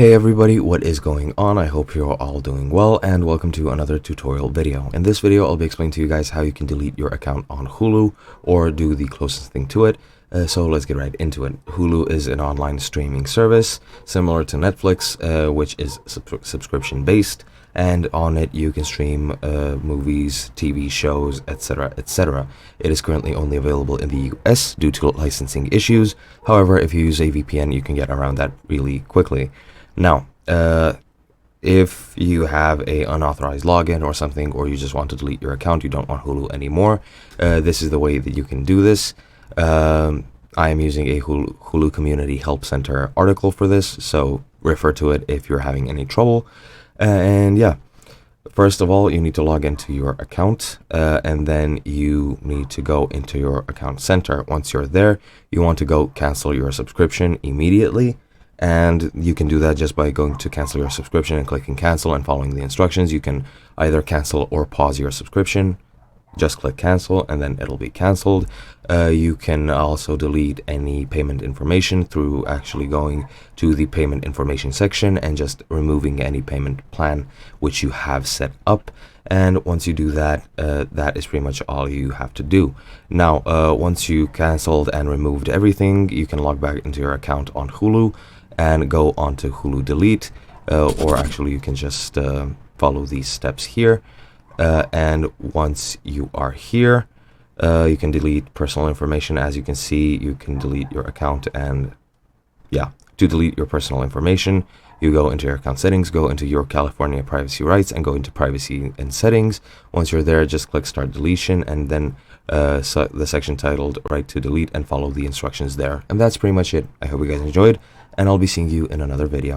Hey everybody, what is going on? I hope you're all doing well and welcome to another tutorial video. In this video, I'll be explaining to you guys how you can delete your account on Hulu or do the closest thing to it. So let's get right into it. Hulu is an online streaming service similar to Netflix, which is subscription based, and on it you can stream movies, TV shows, etc, etc. It is currently only available in the US due to licensing issues. However, if you use a VPN, you can get around that really quickly. Now, if you have a unauthorized login or something, or you just want to delete your account, you don't want Hulu anymore, this is the way that you can do this. I am using a Hulu Community Help Center article for this, so refer to it if you're having any trouble. And yeah, first of all, you need to log into your account, and then you need to go into your account center. Once you're there, you want to go cancel your subscription immediately. And you can do that just by going to cancel your subscription and clicking cancel and following the instructions. You can either cancel or pause your subscription. Just click cancel and then it'll be canceled. You can also delete any payment information through actually going to the payment information section and just removing any payment plan which you have set up. And once you do that, that is pretty much all you have to do. Now, once you canceled and removed everything, you can log back into your account on Hulu and go on to Hulu Delete, or actually you can just follow these steps here. And once you are here, you can delete personal information. As you can see, you can delete your account, and yeah, to delete your personal information, you go into your account settings, go into your California privacy rights, and go into privacy and settings. Once you're there, just click start deletion, and then the section titled right to delete, and follow the instructions there. And that's pretty much it. I hope you guys enjoyed, and I'll be seeing you in another video.